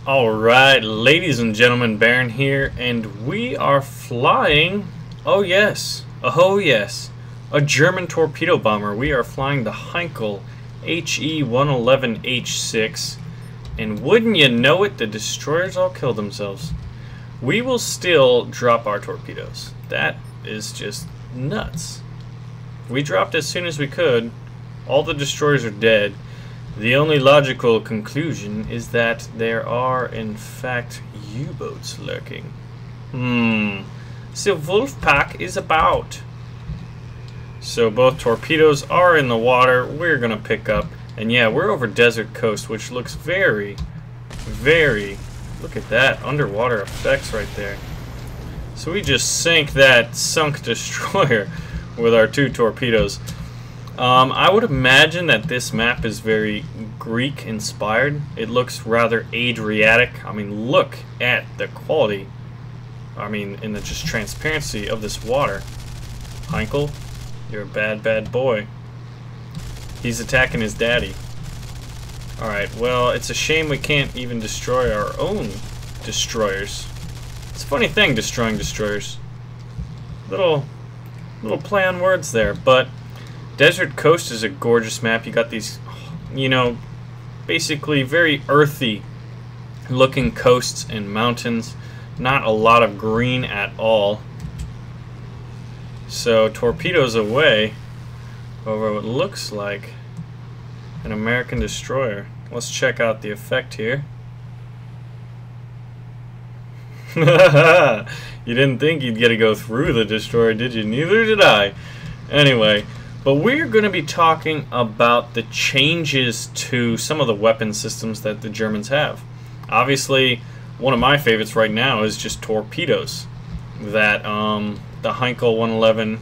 Alright, ladies and gentlemen, Baron here, and we are flying, oh yes, a German torpedo bomber. We are flying the Heinkel HE-111H6, and wouldn't you know it, the destroyers all killed themselves. We will still drop our torpedoes. That is just nuts. We dropped as soon as we could. All the destroyers are dead. The only logical conclusion is that there are, in fact, U-boats lurking. So Wolfpack is about. So both torpedoes are in the water. We're going to pick up. And yeah, we're over Desert Coast, which looks very, look at that, underwater effects right there. So we just sank that sunk destroyer with our two torpedoes. I would imagine that this map is very Greek-inspired. It looks rather Adriatic. I mean, look at the quality. I mean, in the just transparency of this water. Heinkel, you're a bad, bad boy. He's attacking his daddy. Alright, well, it's a shame we can't even destroy our own destroyers. It's a funny thing, destroying destroyers. Little play on words there, but Desert Coast is a gorgeous map. You got these, you know, basically very earthy looking coasts and mountains. Not a lot of green at all. So torpedoes away over what looks like an American destroyer. Let's check out the effect here. You didn't think you'd get to go through the destroyer, did you? Neither did I. Anyway. But we're going to be talking about the changes to some of the weapon systems that the Germans have. Obviously, one of my favorites right now is just torpedoes that the Heinkel 111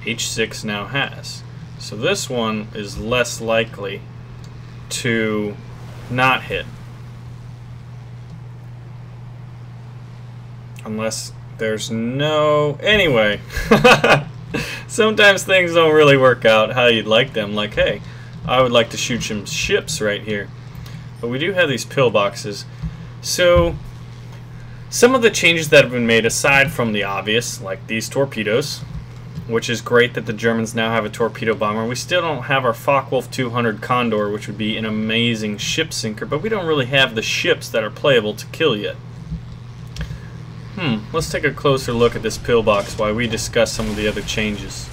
H6 now has. So this one is less likely to not hit. Unless there's no... Anyway. Sometimes things don't really work out how you'd like them. Like, hey, I would like to shoot some ships right here. But we do have these pillboxes. So, some of the changes that have been made, aside from the obvious, like these torpedoes, which is great that the Germans now have a torpedo bomber. We still don't have our Focke-Wulf 200 Condor, which would be an amazing ship sinker, but we don't really have the ships that are playable to kill yet. Let's take a closer look at this pillbox while we discuss some of the other changes.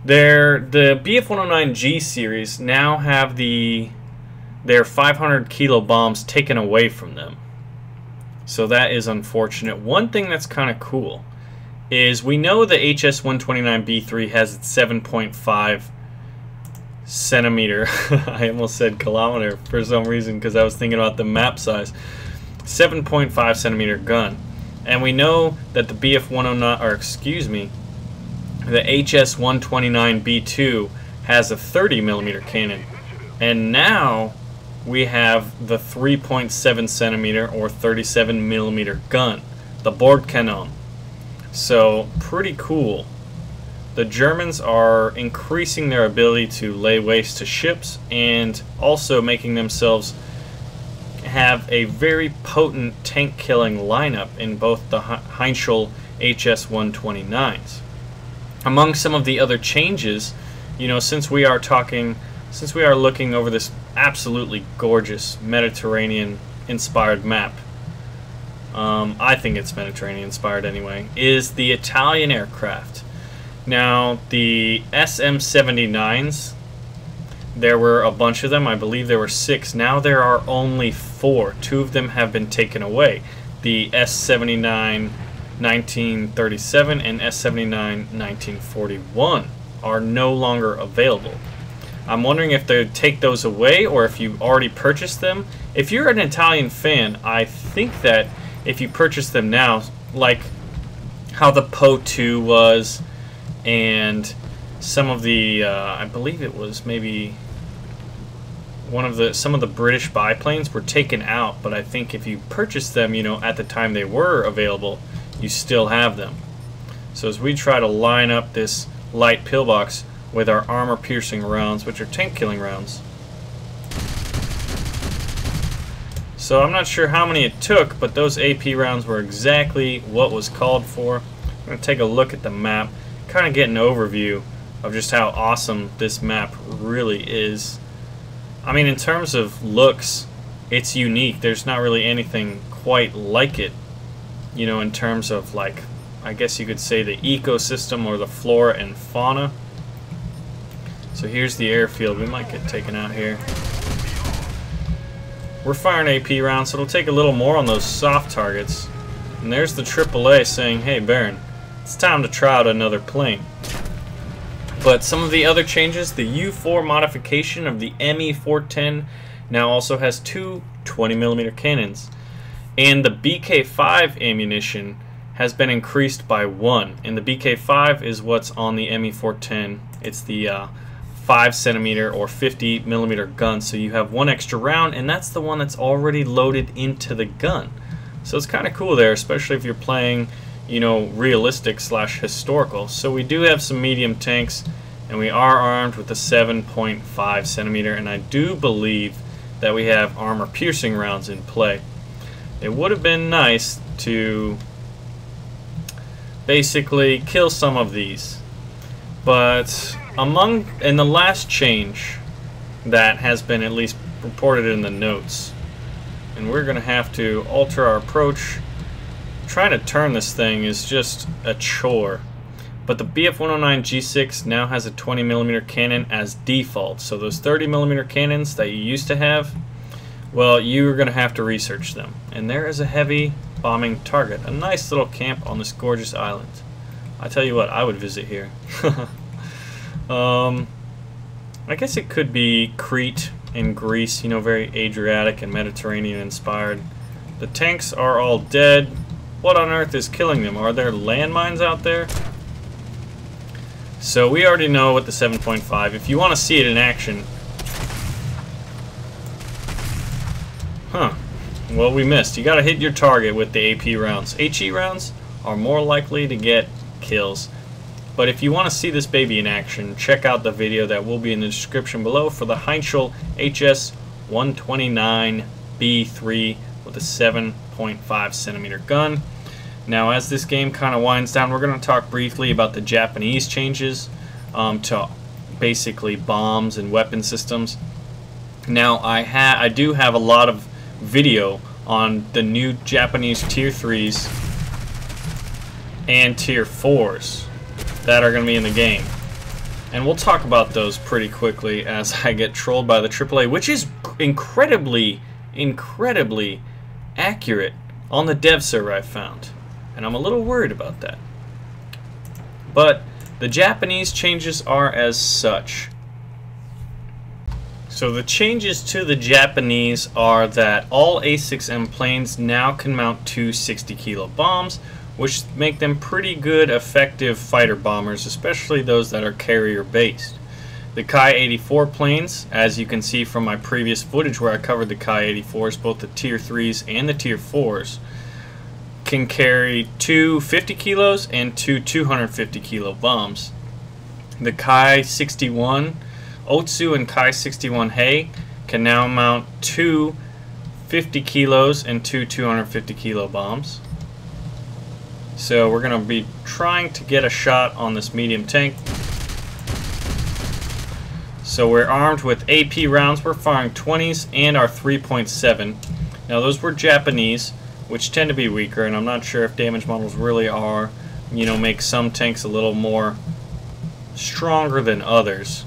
The BF-109G series now have their 500 kilo bombs taken away from them. So that is unfortunate. One thing that's kind of cool is we know the HS-129 B3 has its 7.5 centimeter, I almost said kilometer for some reason because I was thinking about the map size. 7.5 centimeter gun, and we know that the BF-109, or excuse me, the HS-129 B2 has a 30 millimeter cannon, and now we have the 3.7 centimeter or 37 millimeter gun, the bordkanone. So pretty cool. The Germans are increasing their ability to lay waste to ships and also making themselves have a very potent tank killing lineup in both the Heinkel HS-129s. Among some of the other changes, you know, since we are looking over this absolutely gorgeous Mediterranean inspired map, I think it's Mediterranean inspired anyway, is the Italian aircraft. Now the SM-79s, there were a bunch of them. I believe there were 6. Now there are only 4. 2 of them have been taken away. The S-79 1937 and S-79 1941 are no longer available. I'm wondering if they take those away or if you already purchased them. If you're an Italian fan, I think that if you purchase them now, like how the Po 2 was, and some of the, I believe it was maybe some of the British biplanes were taken out, but I think if you purchased them, you know, at the time they were available, you still have them. So as we try to line up this light pillbox with our armor-piercing rounds, which are tank-killing rounds, So I'm not sure how many it took, but those AP rounds were exactly what was called for. I'm going to take a look at the map, kind of get an overview of just how awesome this map really is. I mean, in terms of looks, it's unique. There's not really anything quite like it, you know, in terms of, like, I guess you could say the ecosystem or the flora and fauna. So here's the airfield. We might get taken out here. We're firing AP rounds, so it'll take a little more on those soft targets. And there's the AAA saying, hey, Baron, it's time to try out another plane. But some of the other changes, the U4 modification of the Me-410 now also has two 20mm cannons. And the BK5 ammunition has been increased by 1. And the BK5 is what's on the Me-410. It's the 5cm or 50mm gun, so you have one extra round, and that's the one that's already loaded into the gun. So it's kind of cool there, especially if you're playing, you know, realistic / historical. So we do have some medium tanks, and we are armed with the 7.5cm, and I do believe that we have armor piercing rounds in play. It would have been nice to basically kill some of these, but in the last change that has been at least reported in the notes, and we're going to have to alter our approach. Trying to turn this thing is just a chore. But the BF-109 G6 now has a 20mm cannon as default, so those 30mm cannons that you used to have, well, you're going to have to research them. And there is a heavy bombing target, a nice little camp on this gorgeous island. I tell you what, I would visit here. I guess it could be Crete in Greece, you know, very Adriatic and Mediterranean inspired. The tanks are all dead. What on earth is killing them? Are there landmines out there? So we already know what the 7.5. If you want to see it in action, well, we missed. You got to hit your target with the AP rounds. HE rounds are more likely to get kills. But if you want to see this baby in action, check out the video that will be in the description below for the Heinkel HS-129B3 with a 7.5cm gun. Now, as this game kind of winds down, we're going to talk briefly about the Japanese changes to basically bombs and weapon systems. Now, I do have a lot of video on the new Japanese Tier 3s and Tier 4s that are going to be in the game. And we'll talk about those pretty quickly as I get trolled by the AAA, which is incredibly accurate on the dev server I found. And I'm a little worried about that. But the Japanese changes are as such. So the changes to the Japanese are that all A6M planes now can mount two 60-kilo bombs, which make them pretty good, effective fighter bombers, especially those that are carrier-based. The Ki-84 planes, as you can see from my previous footage where I covered the Ki-84s, both the Tier 3s and the Tier 4s, can carry two 50 kilos and two 250 kilo bombs. The Ki-61 Otsu and Ki-61 Hei can now mount two 50 kilos and two 250 kilo bombs. So we're going to be trying to get a shot on this medium tank. So we're armed with AP rounds. We're firing 20s and our 3.7. Now those were Japanese, which tend to be weaker, and I'm not sure if damage models really are, you know, make some tanks a little more stronger than others.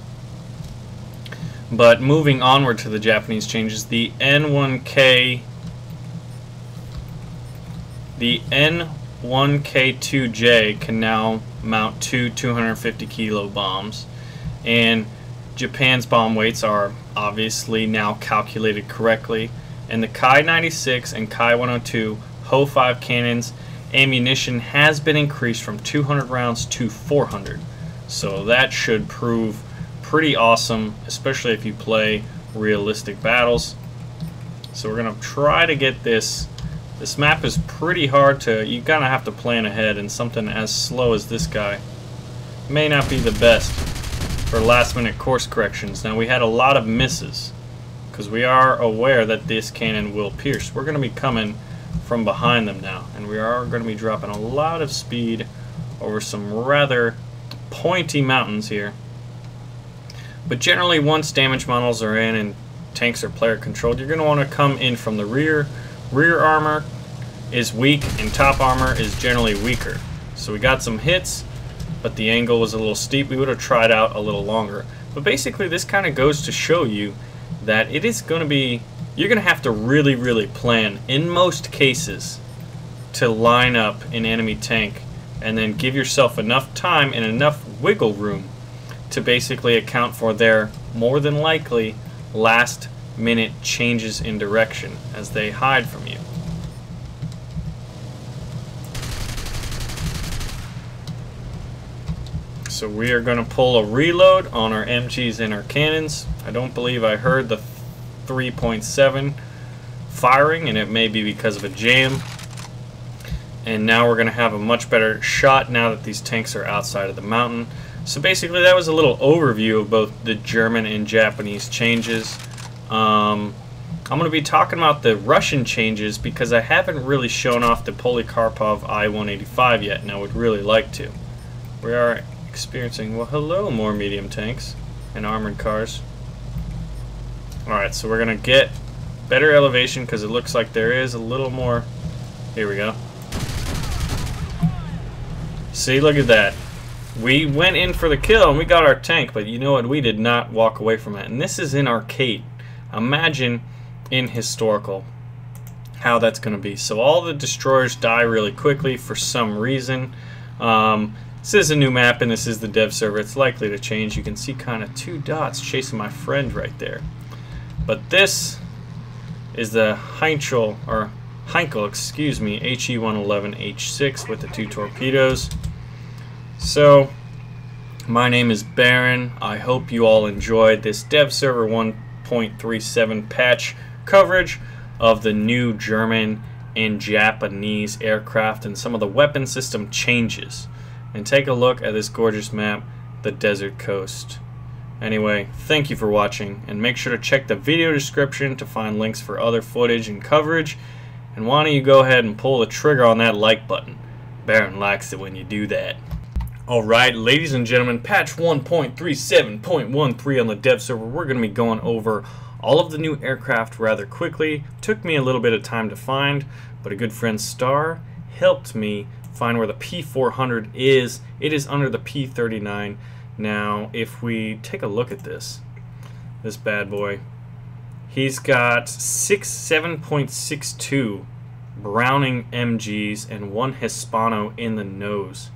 But moving onward to the Japanese changes, the N1K2J can now mount two 250 kilo bombs, and Japan's bomb weights are obviously now calculated correctly, and the Ki-96 and Ki-102 Ho-5 cannons ammunition has been increased from 200 rounds to 400, so that should prove pretty awesome, especially if you play realistic battles. So we're gonna try to get this. This map is pretty hard to, you kind of have to plan ahead, and something as slow as this guy may not be the best for last minute course corrections. Now we had a lot of misses because we are aware that this cannon will pierce. We're going to be coming from behind them now, and we are going to be dropping a lot of speed over some rather pointy mountains here. But generally, once damage models are in and tanks are player controlled, you're going to want to come in from the rear. Rear armor is weak and top armor is generally weaker. So we got some hits, but the angle was a little steep. We would have tried out a little longer. But basically this kind of goes to show you that it is going to be, you're going to have to really plan, in most cases, to line up an enemy tank and then give yourself enough time and enough wiggle room to basically account for their, more than likely, last minute changes in direction as they hide from you. So we are going to pull a reload on our MGs and our cannons. I don't believe I heard the 3.7 firing, and it may be because of a jam. And now we're going to have a much better shot now that these tanks are outside of the mountain. So basically that was a little overview of both the German and Japanese changes. I'm going to be talking about the Russian changes because I haven't really shown off the Polikarpov I-185 yet, and I would really like to. We are experiencing, well, hello, more medium tanks and armored cars. Alright, so we're going to get better elevation because it looks like there is a little more. Here we go. See, look at that. We went in for the kill and we got our tank, but you know what? We did not walk away from it. And this is in arcade. Imagine in historical how that's going to be. So all the destroyers die really quickly for some reason. This is a new map and this is the dev server. It's likely to change. You can see kind of two dots chasing my friend right there. But this is the Heinkel, excuse me, HE-111H6 with the 2 torpedoes. So, my name is Baron. I hope you all enjoyed this dev server 1.37 patch coverage of the new German and Japanese aircraft and some of the weapon system changes. And take a look at this gorgeous map, the Desert Coast. Anyway, thank you for watching, and make sure to check the video description to find links for other footage and coverage. And why don't you go ahead and pull the trigger on that like button. Baron likes it when you do that. Alright, ladies and gentlemen, patch 1.37.13 on the dev server. We're going to be going over all of the new aircraft rather quickly. Took me a little bit of time to find, but a good friend Star helped me find where the P400 is. It is under the P39. Now, if we take a look at this bad boy, he's got 7.62 Browning MGs and 1 Hispano in the nose.